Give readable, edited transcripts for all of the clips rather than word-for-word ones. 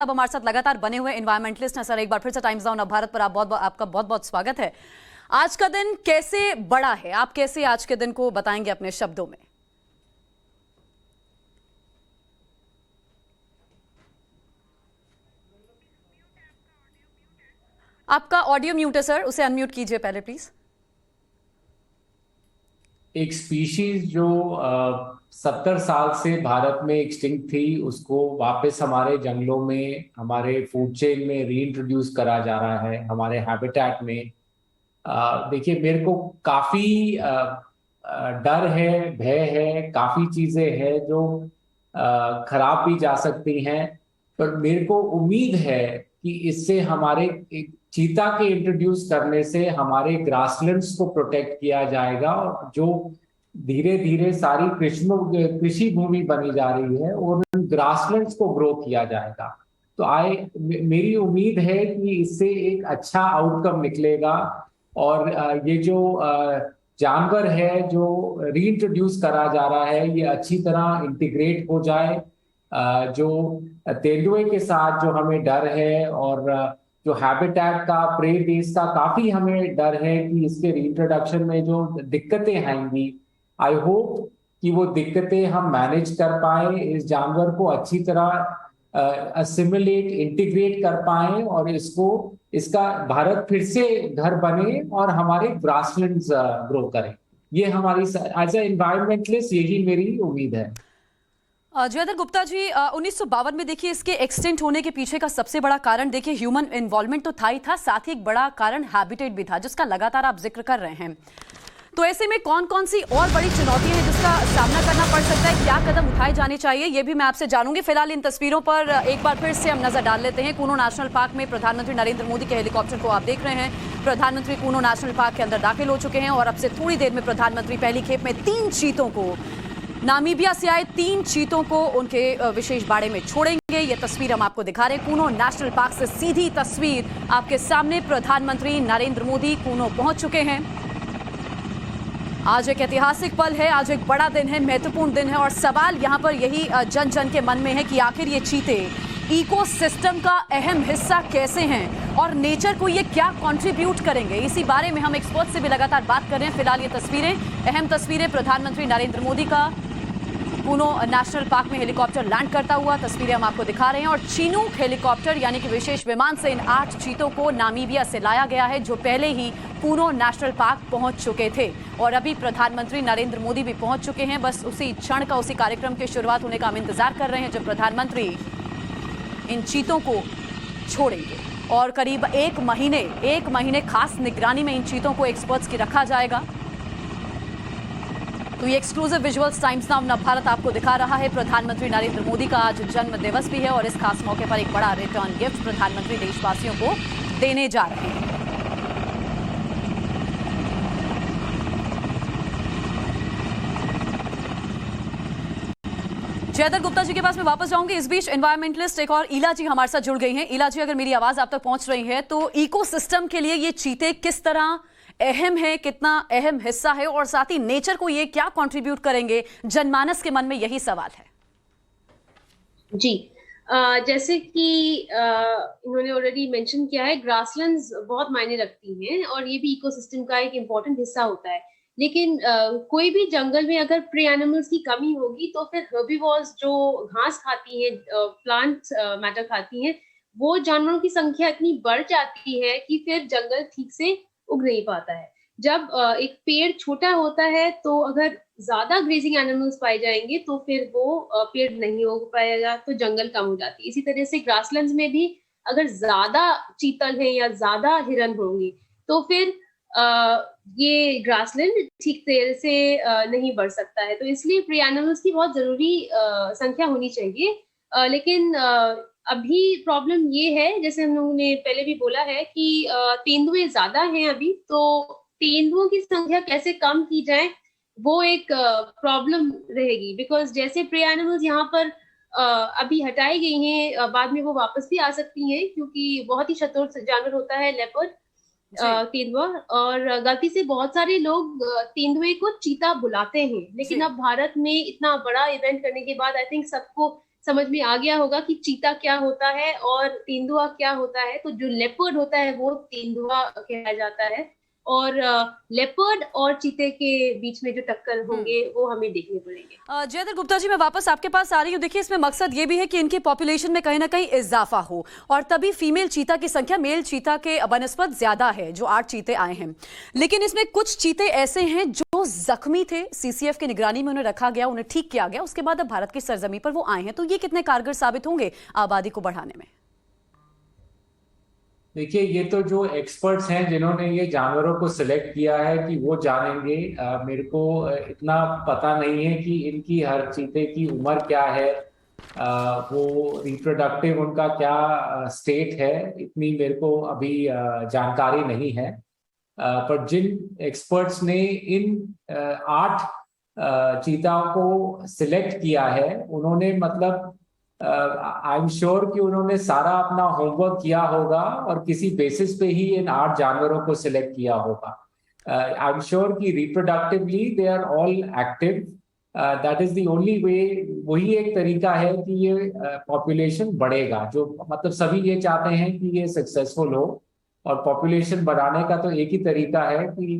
अब हमारे साथ लगातार बने हुए एनवायरमेंटलिस्ट हैं सर। एक बार फिर से टाइम्स नाउ नवभारत पर आपका बहुत बहुत स्वागत है। आज का दिन कैसे बड़ा है, आप कैसे आज के दिन को बताएंगे अपने शब्दों में? आपका ऑडियो म्यूट है सर, उसे अनम्यूट कीजिए पहले प्लीज। एक स्पीशीज जो 70 साल से भारत में एक्सटिंक्ट थी, उसको वापस हमारे जंगलों में, हमारे फूड चेन में रीइंट्रोड्यूस करा जा रहा है, हमारे हैबिटेट में। देखिए, मेरे को काफी डर है, भय है, काफी चीजें हैं जो खराब भी जा सकती हैं। पर मेरे को उम्मीद है कि इससे हमारे एक चीता के इंट्रोड्यूस करने से हमारे ग्रासलैंड्स को प्रोटेक्ट किया जाएगा, और जो धीरे धीरे सारी कृषि भूमि बनी जा रही है और उन ग्रासलैंड्स को ग्रो किया जाएगा। तो मेरी उम्मीद है कि इससे एक अच्छा आउटकम निकलेगा, और ये जो जानवर है जो रीइंट्रोड्यूस करा जा रहा है, ये अच्छी तरह इंटीग्रेट हो जाए। जो तेंदुए के साथ जो हमें डर है, और जो हैबिटेट का, प्रे बेस का काफी हमें डर है कि इसके रीइंट्रोडक्शन में जो दिक्कतें आएंगी, आई होप कि वो दिक्कतें हम मैनेज कर पाए, इस जानवर को अच्छी तरह असिमिलेट, इंटीग्रेट कर पाए, और इसका भारत फिर से घर बने और हमारे ग्रासलैंड्स ग्रो करें। ये हमारी एज ए एनवायरमेंटलिस्ट यही मेरी उम्मीद है। जयदर गुप्ता जी, 1952 में देखिए इसके एक्सटेंट होने के पीछे का सबसे बड़ा कारण देखिए ह्यूमन इन्वॉल्वमेंट तो था ही था, साथ ही एक बड़ा कारण हैबिटेट भी था जिसका लगातार आप जिक्र कर रहे हैं। तो ऐसे में कौन कौन सी और बड़ी चुनौतियां हैं जिसका सामना करना पड़ सकता है, क्या कदम उठाए जाने चाहिए, ये भी मैं आपसे जानूंगी। फिलहाल इन तस्वीरों पर एक बार फिर से हम नजर डाल लेते हैं। कूनो नेशनल पार्क में प्रधानमंत्री नरेंद्र मोदी के हेलीकॉप्टर को आप देख रहे हैं। प्रधानमंत्री कूनो नेशनल पार्क के अंदर दाखिल हो चुके हैं और अब से थोड़ी देर में प्रधानमंत्री पहली खेप में 3 चीतों को, नामीबिया से आए 3 चीतों को उनके विशेष बाड़े में छोड़ेंगे। ये तस्वीर हम आपको दिखा रहे हैं कूनो नेशनल पार्क से, सीधी तस्वीर आपके सामने। प्रधानमंत्री नरेंद्र मोदी कूनो पहुंच चुके हैं। आज एक ऐतिहासिक पल है, आज एक बड़ा दिन है, महत्वपूर्ण दिन है, और सवाल यहां पर यही जन जन के मन में है कि आखिर ये चीते इकोसिस्टम का अहम हिस्सा कैसे हैं और नेचर को ये क्या कंट्रीब्यूट करेंगे। इसी बारे में हम एक्सपर्ट से भी लगातार बात कर रहे हैं। फिलहाल ये तस्वीरें, अहम तस्वीरें प्रधानमंत्री नरेंद्र मोदी का कूनो नेशनल पार्क में हेलीकॉप्टर लैंड करता हुआ, तस्वीरें हम आपको दिखा रहे हैं। और चिनूक हेलीकॉप्टर यानी कि विशेष विमान से इन 8 चीतों को नामीबिया से लाया गया है, जो पहले ही कूनो नेशनल पार्क पहुंच चुके थे, और अभी प्रधानमंत्री नरेंद्र मोदी भी पहुंच चुके हैं। बस उसी क्षण का, उसी कार्यक्रम की शुरुआत होने का हम इंतजार कर रहे हैं जब प्रधानमंत्री इन चीतों को छोड़ेंगे। और करीब एक महीने खास निगरानी में इन चीतों को एक्सपर्ट्स की रखा जाएगा। तो ये exclusive visuals times now Navbharat आपको दिखा रहा है। प्रधानमंत्री नरेंद्र मोदी का आज जन्म दिवस भी है और इस खास मौके पर एक बड़ा रिटर्न गिफ्ट प्रधानमंत्री देशवासियों को देने जा रहे हैं। जयदर गुप्ता जी के पास मैं वापस जाऊंगी। इस बीच एनवायरमेंटलिस्ट एक और ईला जी हमारे साथ जुड़ गई हैं। ईला जी, अगर मेरी आवाज आप तक पहुंच रही है तो इकोसिस्टम के लिए ये चीते किस तरह अहम है, कितना अहम हिस्सा है, और साथ ही नेचर को ये क्या कंट्रीब्यूट करेंगे, जनमानस के मन में यही सवाल है। जी, जैसे कि इन्होंने ऑलरेडी मेंशन किया है, ग्रासलैंड्स बहुत मायने रखती हैं और ये भी इकोसिस्टम का एक इम्पोर्टेंट हिस्सा होता है। लेकिन कोई भी जंगल में अगर प्री एनिमल्स की कमी होगी तो फिर हर्बीवोर्स जो घास खाती हैं, प्लांट मैटर खाती हैं, वो जानवरों की संख्या इतनी बढ़ जाती है कि फिर जंगल ठीक से उग नहीं पाता है। जब एक पेड़ छोटा होता है तो अगर ज्यादा ग्रेजिंग एनिमल्स पाए जाएंगे तो फिर वो पेड़ नहीं उग पाएगा, तो जंगल कम हो जाती है। इसी तरह से ग्रासलैंड्स में भी अगर ज्यादा चीतल है या ज्यादा हिरन होंगे तो फिर ये ग्रासलैंड ठीक तरह से नहीं बढ़ सकता है। तो इसलिए प्री एनिमल्स की बहुत जरूरी संख्या होनी चाहिए। लेकिन अभी प्रॉब्लम ये है, जैसे हम लोगों ने पहले भी बोला है कि तेंदुए ज्यादा हैं अभी, तो तेंदुओं की संख्या कैसे कम की जाए वो एक प्रॉब्लम रहेगी। बिकॉज जैसे प्रे एनिमल्स यहाँ पर अभी हटाई गई हैं, बाद में वो वापस भी आ सकती हैं, क्योंकि बहुत ही चतुर जानवर होता है लेपर्ड, तेंदुआ, और गलती से बहुत सारे लोग तेंदुए को चीता बुलाते हैं। लेकिन अब भारत में इतना बड़ा इवेंट करने के बाद आई थिंक सबको समझ में आ गया होगा कि चीता क्या होता है और तेंदुआ क्या होता है। तो जो लेपर्ड होता है वो तेंदुआ कहलाया जाता है, और लेपर्ड और चीते के बीच में जो टक्कर होंगे वो हमें देखने पड़ेंगे। जयदर गुप्ता जी, मैं वापस आपके पास आ रही हूँ। देखिए, इसमें मकसद ये भी है कि इनकी पॉपुलेशन में कहीं ना कहीं इजाफा हो, और तभी फीमेल चीता की संख्या मेल चीता के बनस्पत ज्यादा है, जो 8 चीते आए हैं। लेकिन इसमें कुछ चीते ऐसे हैं जो जख्मी थे, सीसीएफ की निगरानी में उन्हें रखा गया, उन्हें ठीक किया गया, उसके बाद अब भारत की सरजमी पर वो आए हैं। तो ये कितने कारगर साबित होंगे आबादी को बढ़ाने में? देखिए, ये तो जो एक्सपर्ट्स हैं जिन्होंने ये जानवरों को सिलेक्ट किया है कि वो जानेंगे। मेरे को इतना पता नहीं है कि इनकी हर चीते की उम्र क्या है, वो रिप्रोडक्टिव उनका क्या स्टेट है, इतनी मेरे को अभी जानकारी नहीं है। पर जिन एक्सपर्ट्स ने इन 8 चीताओं को सिलेक्ट किया है, उन्होंने मतलब आई एम श्योर कि उन्होंने सारा अपना होमवर्क किया होगा और किसी बेसिस पे ही इन 8 जानवरों को सिलेक्ट किया होगा। आई एम श्योर कि reproductively they are all active. That is the only way. वही एक तरीका है कि ये पॉपुलेशन बढ़ेगा। जो मतलब सभी ये चाहते हैं कि ये सक्सेसफुल हो, और पॉपुलेशन बढ़ाने का तो एक ही तरीका है कि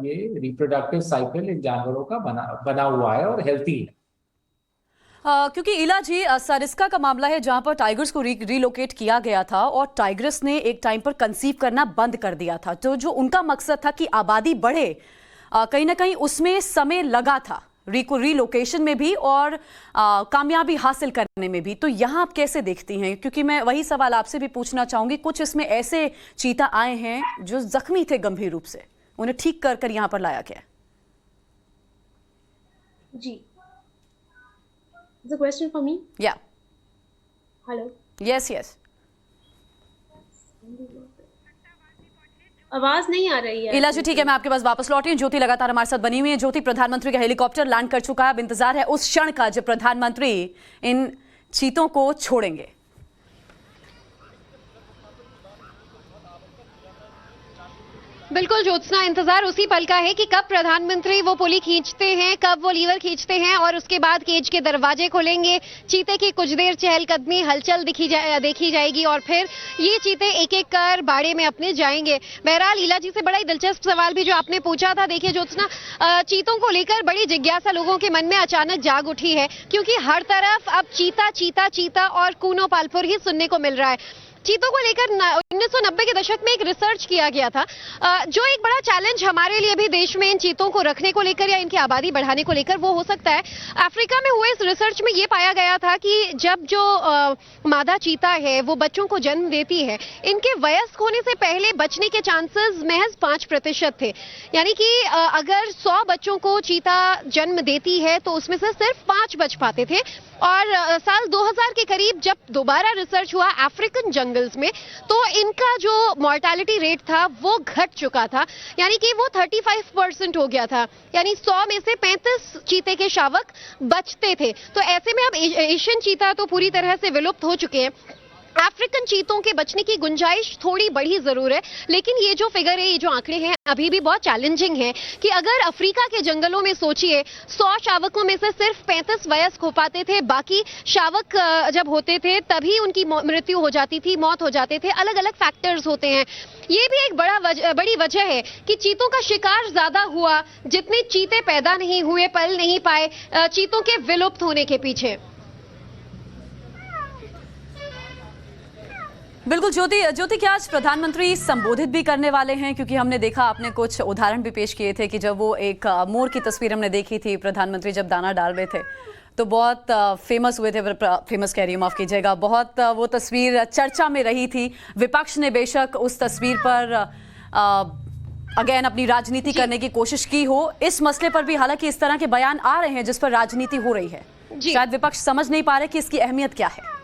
ये रिप्रोडक्टिव साइकिल इन जानवरों का बना हुआ है और हेल्थी है। क्योंकि इला जी, सरिस्का का मामला है जहां पर टाइगर्स को रिलोकेट किया गया था, और टाइगर्स ने एक टाइम पर कंसीव करना बंद कर दिया था। तो जो उनका मकसद था कि आबादी बढ़े, कहीं ना कहीं उसमें समय लगा था, रिलोकेशन में भी और कामयाबी हासिल करने में भी। तो यहाँ आप कैसे देखती हैं? क्योंकि मैं वही सवाल आपसे भी पूछना चाहूंगी। कुछ इसमें ऐसे चीता आए हैं जो जख्मी थे गंभीर रूप से, उन्हें ठीक कर कर यहाँ पर लाया गया। जी, the question for me? Yeah. Hello. Yes, yes. आवाज नहीं आ रही है। इला जी, ठीक है, मैं आपके पास वापस लौटी हूं। ज्योति लगातार हमारे साथ बनी हुई है। ज्योति, प्रधानमंत्री का हेलीकॉप्टर लैंड कर चुका है। अब इंतजार है उस क्षण का जब प्रधानमंत्री इन चीतों को छोड़ेंगे। बिल्कुल ज्योत्सना, इंतजार उसी पल का है कि कब प्रधानमंत्री वो पुली खींचते हैं, कब वो लीवर खींचते हैं, और उसके बाद केज के दरवाजे खोलेंगे। चीते की कुछ देर चहलकदमी, हलचल देखी जाएगी, और फिर ये चीते एक एक कर बाड़े में अपने जाएंगे। बहरहाल ईला जी से बड़ा ही दिलचस्प सवाल भी जो आपने पूछा था। देखिए ज्योत्सना, चीतों को लेकर बड़ी जिज्ञासा लोगों के मन में अचानक जाग उठी है, क्योंकि हर तरफ अब चीता चीता चीता और कूनो पालपुर ही सुनने को मिल रहा है। चीतों को लेकर 1990 के दशक में एक रिसर्च किया गया था, जो एक बड़ा चैलेंज हमारे लिए भी देश में इन चीतों को रखने को लेकर या इनकी आबादी बढ़ाने को लेकर वो हो सकता है। अफ्रीका में हुए इस रिसर्च में ये पाया गया था कि जब जो मादा चीता है वो बच्चों को जन्म देती है, इनके वयस्क होने से पहले बचने के चांसेस महज 5% थे। यानी कि अगर 100 बच्चों को चीता जन्म देती है तो उसमें से सिर्फ 5 बच पाते थे। और साल 2000 के करीब जब दोबारा रिसर्च हुआ अफ्रीकन जंगल्स में, तो इनका जो मॉर्टेलिटी रेट था वो घट चुका था, यानी कि वो 35% हो गया था। यानी 100 में से 35 चीते के शावक बचते थे। तो ऐसे में अब एशियन चीता तो पूरी तरह से विलुप्त हो चुके हैं। अफ्रीकन चीतों के बचने की गुंजाइश थोड़ी बढ़ी जरूर है, लेकिन ये जो फिगर है, ये जो आंकड़े हैं, अभी भी बहुत चैलेंजिंग है कि अगर अफ्रीका के जंगलों में सोचिए 100 शावकों में से सिर्फ 35 वयस्क हो पाते थे, बाकी शावक जब होते थे तभी उनकी मृत्यु हो जाती थी, मौत हो जाते थे। अलग अलग फैक्टर्स होते हैं। ये भी एक बड़ी वजह है कि चीतों का शिकार ज्यादा हुआ, जितने चीते पैदा नहीं हुए, पल नहीं पाए चीतों के विलुप्त होने के पीछे। बिल्कुल ज्योति, क्या आज प्रधानमंत्री संबोधित भी करने वाले हैं? क्योंकि हमने देखा, आपने कुछ उदाहरण भी पेश किए थे कि जब वो एक मोर की तस्वीर हमने देखी थी, प्रधानमंत्री जब दाना डाल रहे थे तो बहुत फेमस हुए थे। फेमस कह रही हूँ, माफ कीजिएगा, बहुत वो तस्वीर चर्चा में रही थी। विपक्ष ने बेशक उस तस्वीर पर अगेन अपनी राजनीति करने की कोशिश की हो। इस मसले पर भी हालांकि इस तरह के बयान आ रहे हैं जिस पर राजनीति हो रही है। शायद विपक्ष समझ नहीं पा रहे कि इसकी अहमियत क्या है।